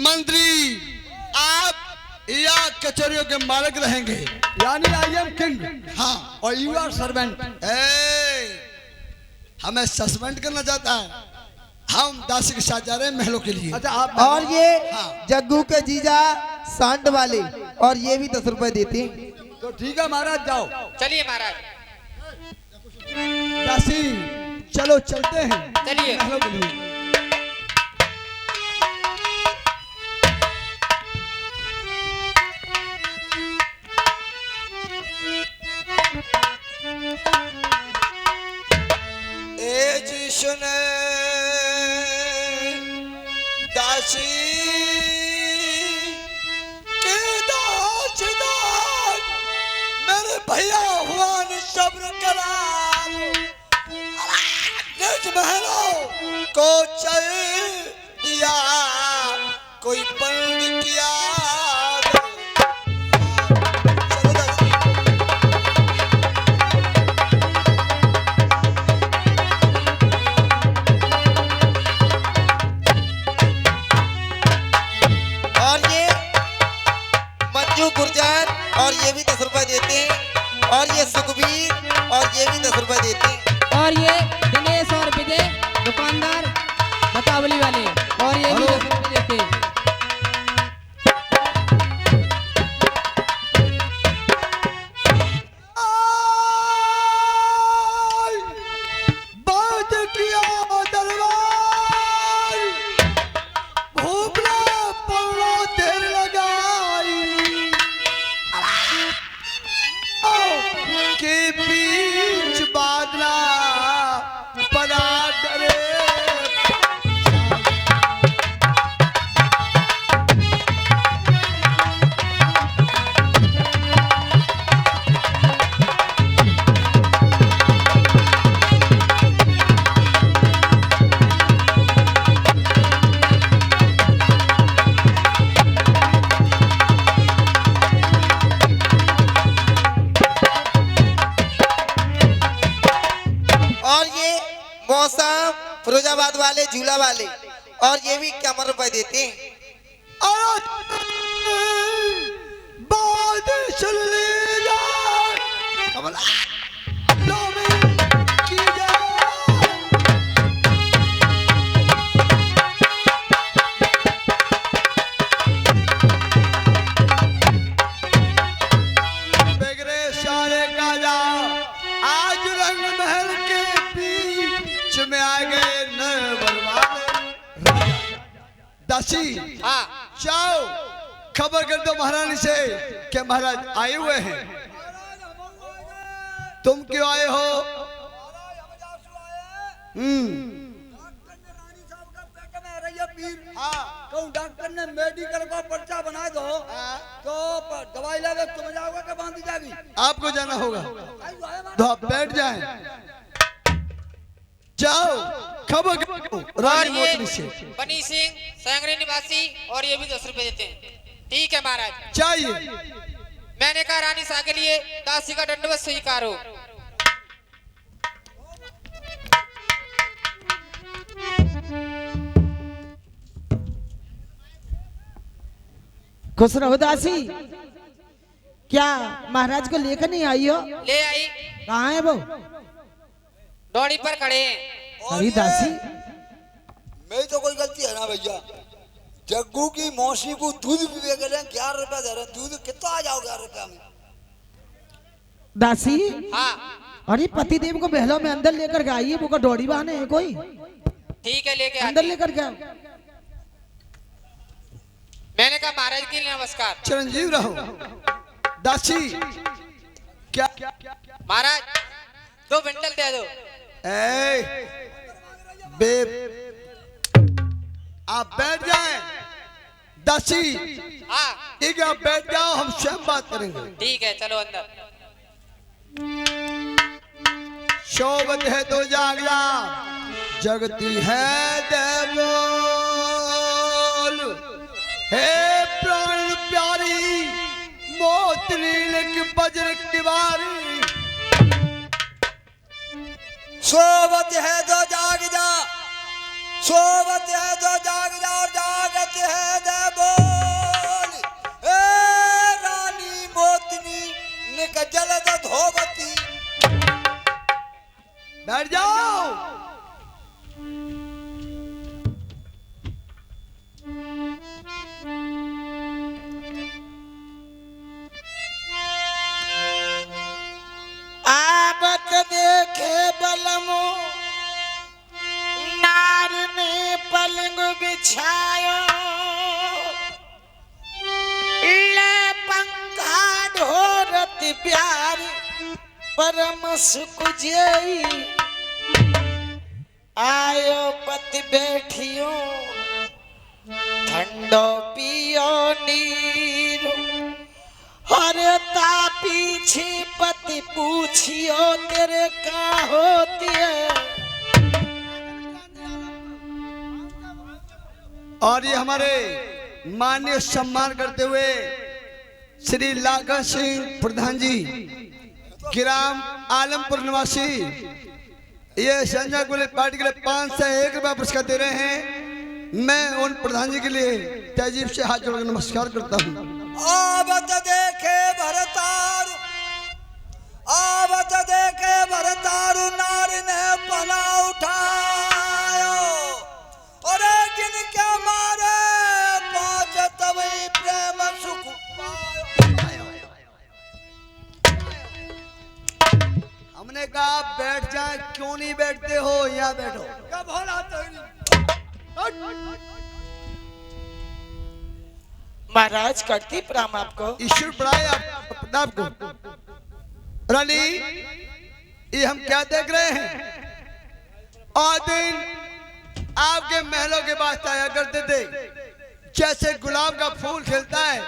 मंत्री आप या कचहरियों के मालिक रहेंगे। यानी आई एम किंग हाँ, और यू आर सर्वेंट। हमें सस्पेंड करना चाहता है। हम दासी के साथ जा रहे हैं महलों के लिए। अच्छा आप और ये हाँ। जग्गू के जीजा सांड वाले और ये भी 10 रुपए देते हैं। तो ठीक है महाराज जाओ। चलिए महाराज दासी चलो चलते हैं चलिए। महलों के लिए। ए जी सुने दासी के दासदार मेरे भैया हुआ ने सब्र करा निज महलों को चल दिया कोई बंद किया। चलो दासी। और ये मंजू गुर्जर और ये भी 10 रुपए देते हैं। और ये सुखबीर और ये भी 10 रुपए देते हैं। और ये दिनेश और विजय दुकानदार बतावली वाले और ये भी 10 रुपए देते हैं। बात किया दरबार भूखला पौड़ा देर लगाई के बीच बादला पड़ा डरे। और ये मौसम फिरोजाबाद वाले झूला वाले और ये भी 51 रुपए देते हैं। बात सुन लीजिए कमला लो में की जाए। बेगरे सारे का जा आज रंग महल के बीच में आ गए न बर्बाद। दासी हाँ जाओ खबर कर दो महारानी से कि महाराज आए हुए हैं। तुम क्यों आए हो? डॉक्टर ने मेडिकल का पर्चा बना दो तो दवाई लगे तुम जाओगे कि बांधी जाएगी। आपको जाना होगा तो आप बैठ जाएं। जाओ खबर करो और रानी ये मोतरी से। बनी सिंह सांगरी निवासी और ये भी 10 रुपए देते हैं। ठीक है महाराज। चाहिए मैंने कहा रानी शाह के लिए दासी का दंडवत स्वीकार हो। खुश रहो दासी। क्या महाराज को लेकर नहीं आई हो? ले आई, कहाँ है वो? डोड़ी पर खड़े हैं। अरे दासी मेरी तो कोई गलती है ना भैया। जग्गू की मौसी को दूध भी दे गए 11 रुपया दे रहे दूध कितना आ जाओ 11 रुपया में। दासी हाँ अरे पति देव को महलों में अंदर लेकर के आइए, वो का डोरी बहाने है कोई, ठीक है लेके अंदर आती। लेकर के आओ। मैंने कहा महाराज के लिए नमस्कार। चिरंजीव रहो। दासी क्या महाराज 2 बंडल दे दो। ए बे आप बैठ जाएं। दासी हाँ ठीक है आप बैठ जाओ, हम स्वयं बात करेंगे। ठीक है चलो अंदर। शोभत है तो जाग जा, जगती है देवोल। हे प्राण प्यारी मोतनी लिख बज्र की बारी। सोवत है तो जाग जा, सोवत है तो जाग जा और जागत है दे बोल। ए रानी मोतनी निक जलद धोवती। बैठ जाओ। आवत देखे बलमो नार ने पलंग बिछायो, ले पंखा ढोरत प्यारी परम सुख जेई। आयो पति बैठियो ठंडो पियो नीर, अरे ता पीछे पति पूछियो तेरे का होती है। और ये हमारे माननीय सम्मान करते हुए श्री लाखन सिंह प्रधान जी, ग्राम आलमपुर निवासी, ये संजय गुले पार्टी के लिए 501 रुपया पुरस्कार दे रहे हैं। मैं उन प्रधान जी के लिए तहजीब से हाथ जोड़कर नमस्कार करता हूँ। आवत देखे भरतारु, आवत देखे भरतारु नारी ने पना उठायो। अरे जिनके मारे पाँच तवई प्रेम सुख पायो। हमने कहा बैठ जाए, क्यों नहीं बैठते हो? यहाँ बैठो। कब होला तो महाराज करती प्रणाम आपको। ईश्वर बढ़ाए आप प्रताप को। रानी ये हम क्या देख रहे हैं? और दिन आपके महलों के पास आया करते थे, जैसे गुलाब का फूल खिलता है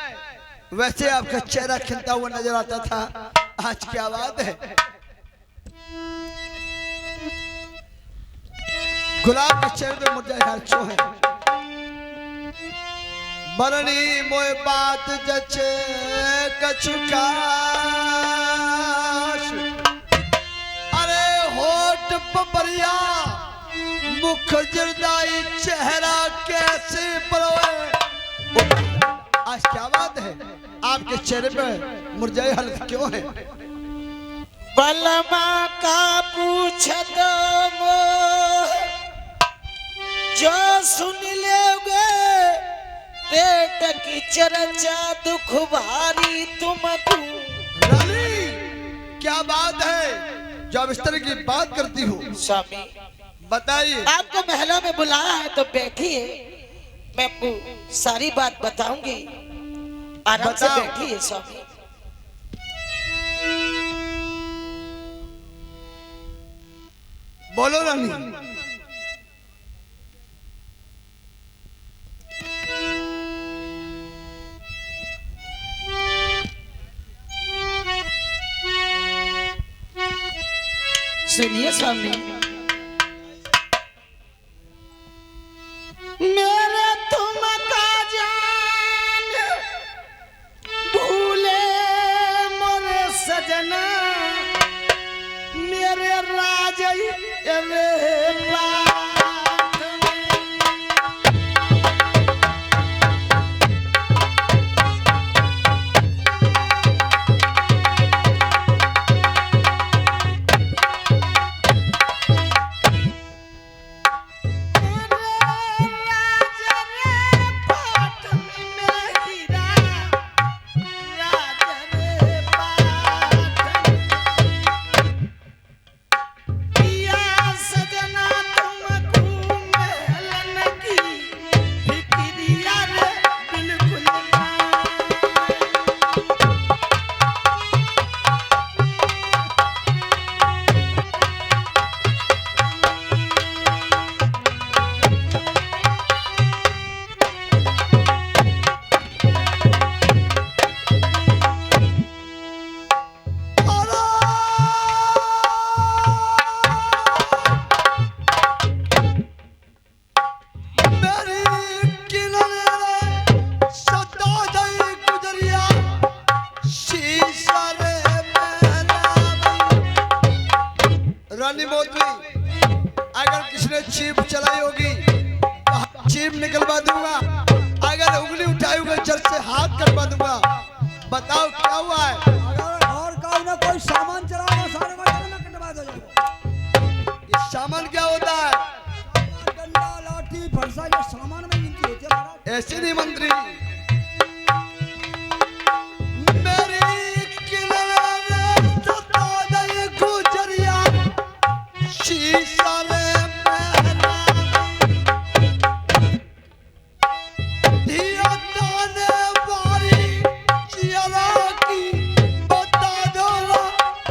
वैसे आपका चेहरा खिलता हुआ नजर आता था। आज क्या बात है, गुलाब के चेहरे पे मुर्झाए क्यों है? बरनी मोए बात जचे कछुकाश, अरे होठ पपरिया मुख जरदाई चेहरा कैसे परोए। आज क्या बात है, आपके चेहरे पे मुरझाई हल्का क्यों है? बलमा का पूछत मोह जो सुन लोगे, पेट की चर्चा दुख भारी तुमको। रानी क्या बात है जो आप इस तरह की बात करती हो? स्वामी बताइए। आपको महलों में बुलाया है तो बैठिए, मैं आपको सारी बात बताऊंगी, आराम से बताओ। बैठिए स्वामी। बोलो रानी। सुनिए स्वामी, मेरे तुम का जान भूले मोरे सजना, मेरे राजई रे बात में। चीप चलाई होगी तो चीप निकलवा दूंगा, अगर उंगली उठाई होगी जड़ से हाथ कटवा दूंगा। बताओ क्या हुआ है? अगर और काम ना कोई सामान चलाओ सारे में कटवा दो जाओ। ये सामान क्या होता है? डंडा लाठी फरसा ये सामान में गिनती होती है महाराज। ऐसे नहीं मंत्री, मेरी किनारे सता गई गुजरिया शीशा रे मेहरा दिया ताने वारी चियरा की बता दो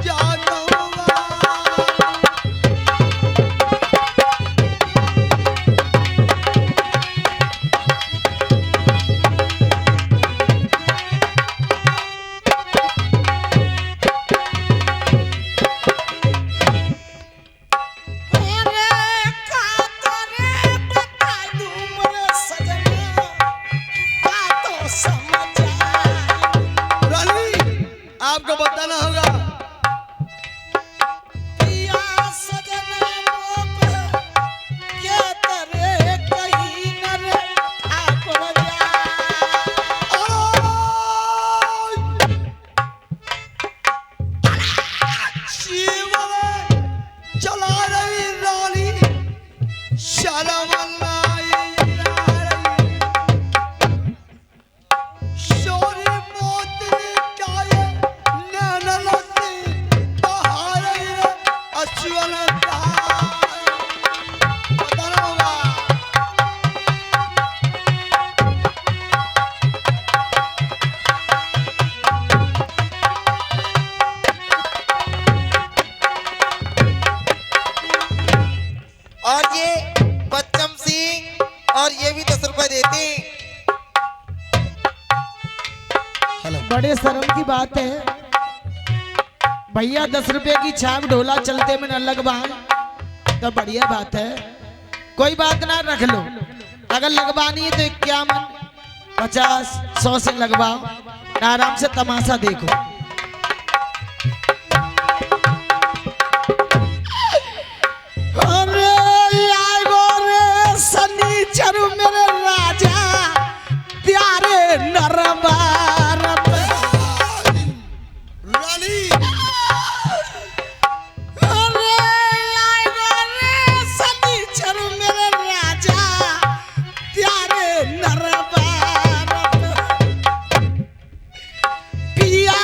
जानूंगा। आपको बताना होगा। चला रही रानी शरमलाई शोरी मोतनी काये नैनलती बहारे अश्वलता। बताना होगा। और ये बच्चम सिंह और ये भी 10 रुपए देते हैं। बड़े शर्म की बात है भैया, 10 रुपए की छाप ढोला चलते में न लगवाए तो बढ़िया बात है। कोई बात ना, रख लो। अगर लगवानी है तो 51, 50, 100 से लगवाओ, आराम से तमाशा देखो। अरे आएगो रे शनिचर मेरे राजा प्यारे नरबार रानी अरे आएगो रे शनिचर मेरे राजा प्यारे नरबार पिया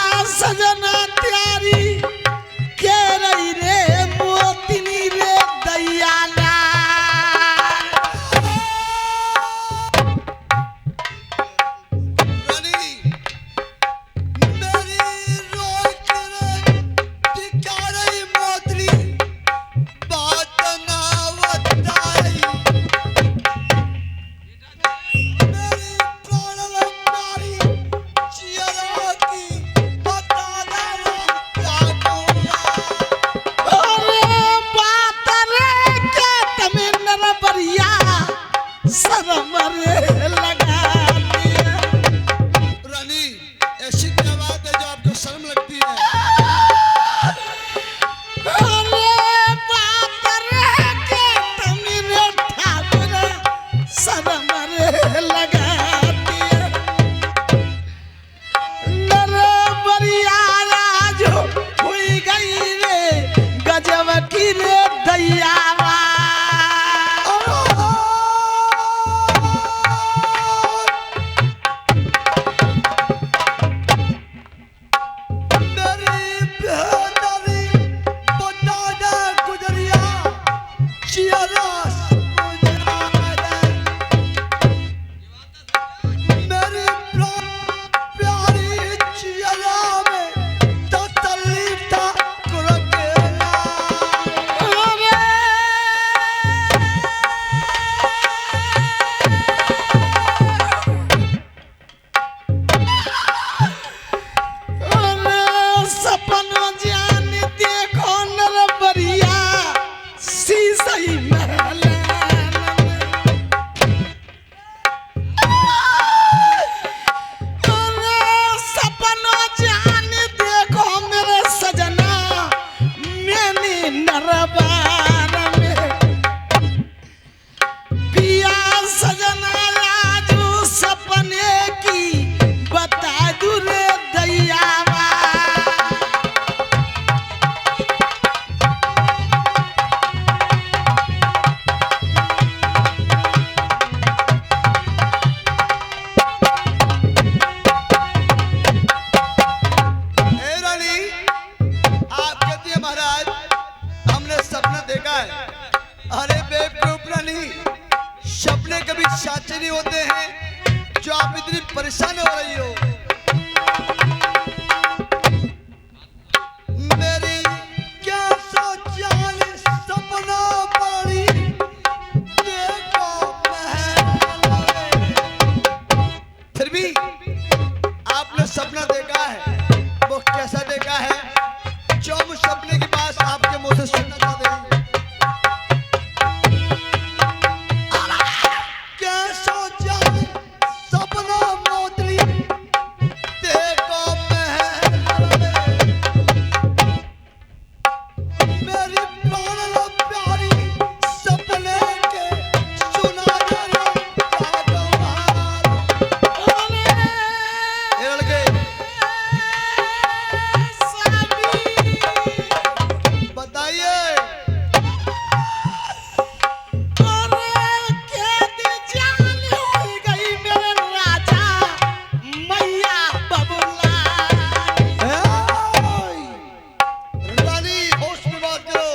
सपना देखा है वो कैसा देखा है जो हम उस सपने की बात आपके मुंह से सुनना चाहते हैं। कैसा जाने सपना मोतरी देखो महल मेरी प्राण प्यारी सपने के सुना दे ये लड़के बताइए रानी होश में बात करो।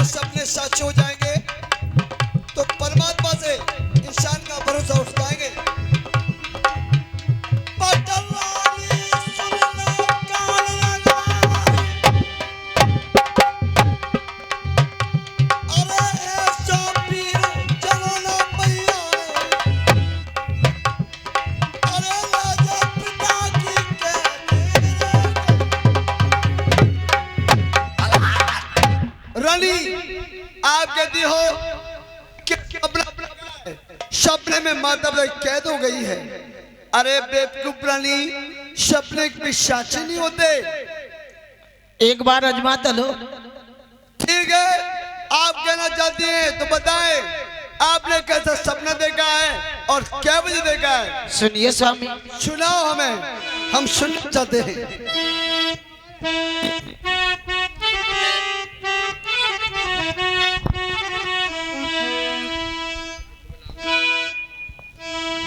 सपने सच हो जाएंगे तो परमात्मा से इंसान का भरोसा उठ जाएंगे। रानी आप कहती हो कि सपने में माता कैद हो गई है। अरे बेवकूफ रानी, सपने पिशाची नहीं होते। एक बार अजमाता लो। ठीक है, आप कहना चाहती हैं तो बताएं, आपने कैसा सपना देखा है और क्या बजे देखा है? सुनिए स्वामी। सुनाओ हमें, हम सुनना चाहते हैं।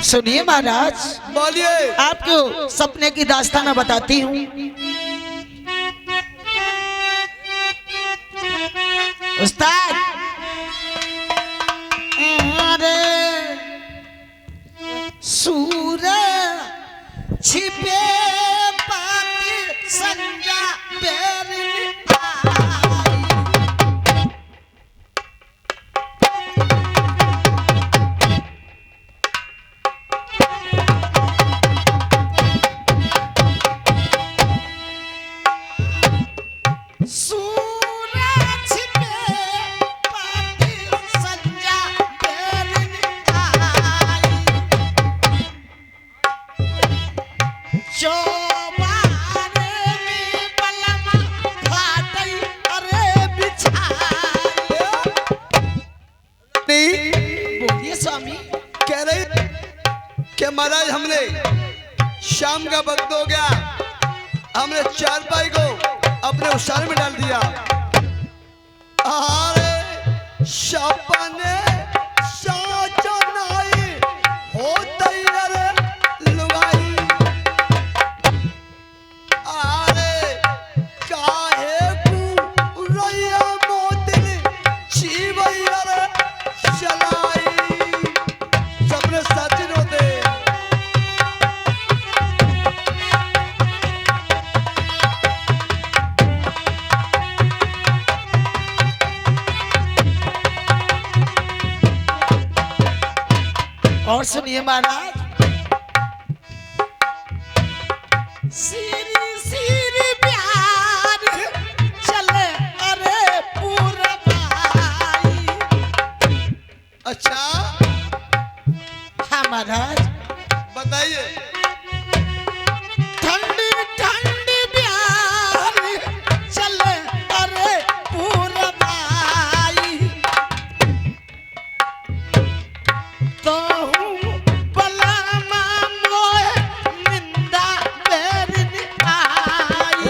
सुनिए महाराज, बोलिए। आपको सपने की दास्तान मैं बताती हूँ। उस्ताद, अरे सूरज छिपे पाती संजा बेरिन कह रही कि महाराज हमने शाम का वक्त हो गया, हमने चारपाई को अपने उसारे में डाल दिया। अरे शापाने साचा नाई होता ही रे लुगाई। अरे काहे को रैया मोतिन जीवई रे चलाई। सबने साची होते और सुनिए महाराज, सीरी सीरी प्यार चले अरे पूरा भाई। अच्छा हाँ महाराज, बताइए। ठंडी ठंडी प्यार चले अरे पूरा भाई। तो हूँ बलामा मोए निंदा बेरनी आई।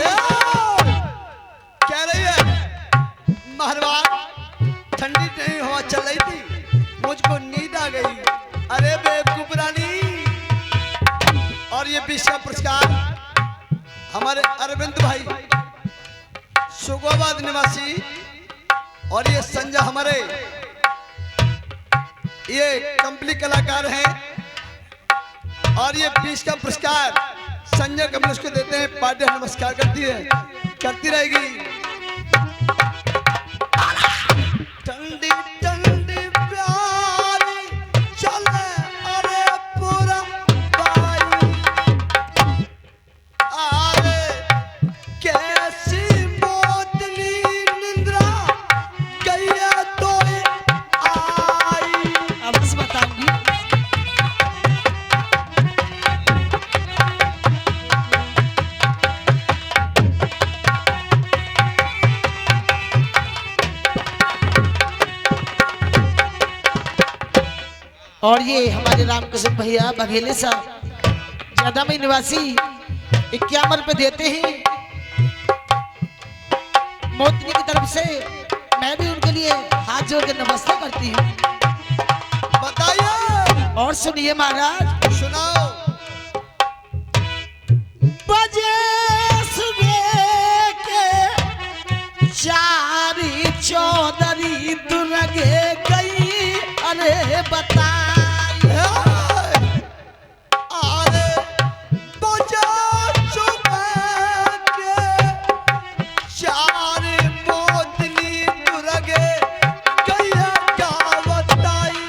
कह रही है महाराज ठंडी ठंडी हवा चल रही थी, मुझको नींद आ गई। अरे बेवकूफ रानी। और ये 20 का पुरस्कार हमारे अरविंद भाई सुगोबाद निवासी, और ये संजय हमारे ये कंपनी कलाकार हैं। और ये 20 का पुरस्कार संजय कमलेश को देते हैं। पार्टी नमस्कार करती रहेगी। ठंडी ठंडी प्यारी चले अरे पूरा भाई। अरे कैसी मोतनी निंद्रा गैया तो आई। अब बस बताऊंगी। और ये हमारे रामकृष्ण भैया बघेले साहब ज्यादा में निवासी 51 रुपए देते हैं मोतनी की तरफ से। मैं भी उनके लिए हाथ जोड़ के नमस्ते करती हूँ। बताइए। और सुनिए महाराज, सुनाओ। बजे सुबह के 4 चौधरी दुर्गे गई अरे बताई। अरे बजा सुबह के 4 मोतनी दुर्गे गैया का बताई।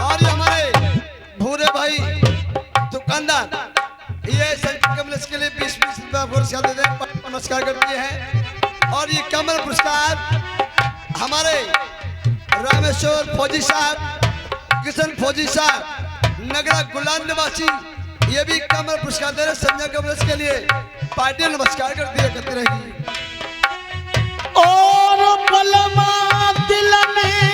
और ये हमारे भूरे भाई दुकानदार ये संजय कमलेश के लिए 20-20 रुपया पुरस्कार देते हैं। नमस्कार करते हैं। और ये कमल पुरस्कार हमारे रामेश्वर फौजी साहब, किशन फौजी साहब, नगरा गुलाम निवासी, ये भी कमल पुरस्कार दे रहे संजय कमलेश के लिए। पार्टी नमस्कार करती रहेगी। और बलमा दिल में